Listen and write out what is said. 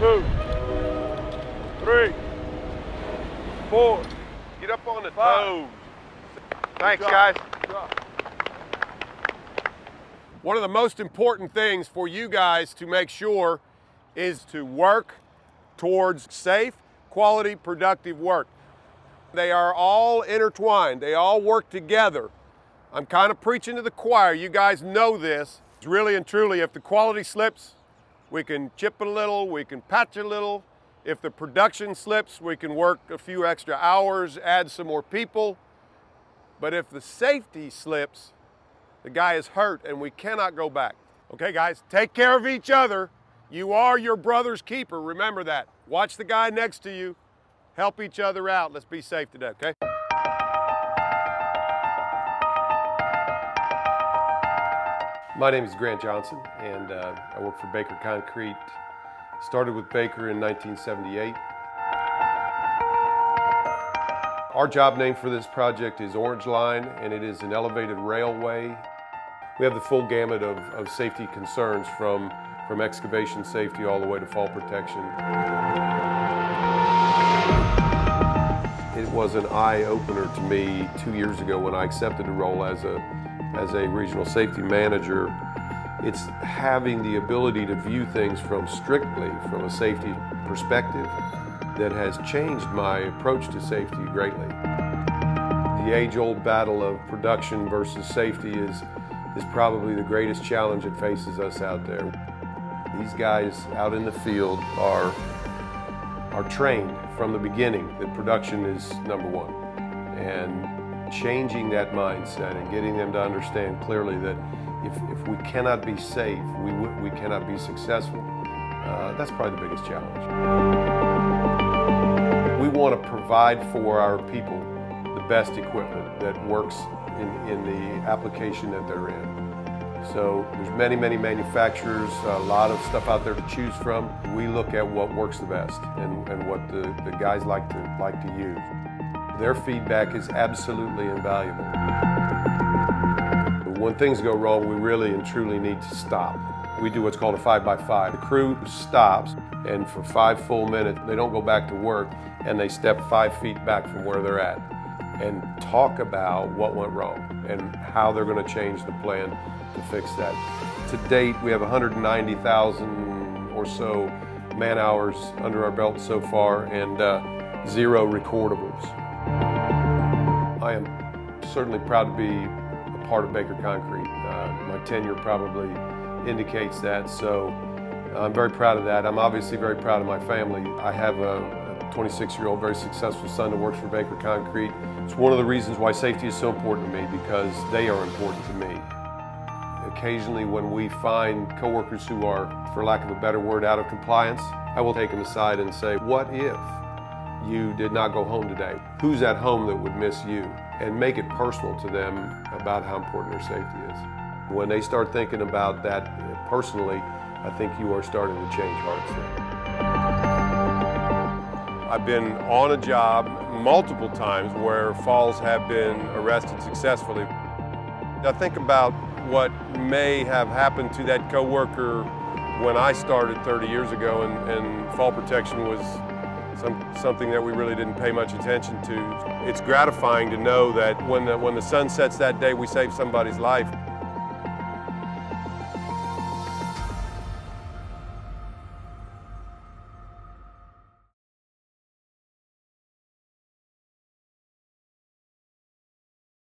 2, 3, 4. Get up on the toes. Thanks, guys. One of the most important things for you guys to make sure is to work towards safe, quality, productive work. They are all intertwined. They all work together. I'm kind of preaching to the choir. You guys know this. It's really and truly, if the quality slips, we can chip a little, we can patch a little. If the production slips, we can work a few extra hours, add some more people. But if the safety slips, the guy is hurt and we cannot go back. Okay, guys, take care of each other. You are your brother's keeper. Remember that. Watch the guy next to you. Help each other out. Let's be safe today, okay? My name is Grant Johnson, and I work for Baker Concrete. Started with Baker in 1978. Our job name for this project is Orange Line, and it is an elevated railway. We have the full gamut of safety concerns from excavation safety all the way to fall protection. It was an eye-opener to me 2 years ago when I accepted a role as a regional safety manager. It's having the ability to view things strictly from a safety perspective that has changed my approach to safety greatly. The age-old battle of production versus safety is probably the greatest challenge that faces us out there. These guys out in the field are trained from the beginning that production is number one. And changing that mindset and getting them to understand clearly that if we cannot be safe, we cannot be successful, that's probably the biggest challenge. We want to provide for our people the best equipment that works in the application that they're in. So there's many manufacturers, a lot of stuff out there to choose from. We look at what works the best and what the guys like to use. Their feedback is absolutely invaluable. When things go wrong, we really and truly need to stop. We do what's called a 5x5. The crew stops, and for 5 full minutes, they don't go back to work, and they step 5 feet back from where they're at and talk about what went wrong and how they're going to change the plan to fix that. To date, we have 190,000 or so man-hours under our belt so far, and 0 recordables. I am certainly proud to be a part of Baker Concrete. My tenure probably indicates that, so I'm very proud of that. I'm obviously very proud of my family. I have a 26-year-old very successful son that works for Baker Concrete. It's one of the reasons why safety is so important to me, because they are important to me. Occasionally when we find coworkers who are, for lack of a better word, out of compliance, I will take them aside and say, what if you did not go home today? Who's at home that would miss you? And make it personal to them about how important their safety is. When they start thinking about that personally, I think you are starting to change hearts there. I've been on a job multiple times where falls have been arrested successfully. I think about what may have happened to that coworker when I started 30 years ago, and fall protection was something that we really didn't pay much attention to. It's gratifying to know that when the sun sets that day, we saved somebody's life.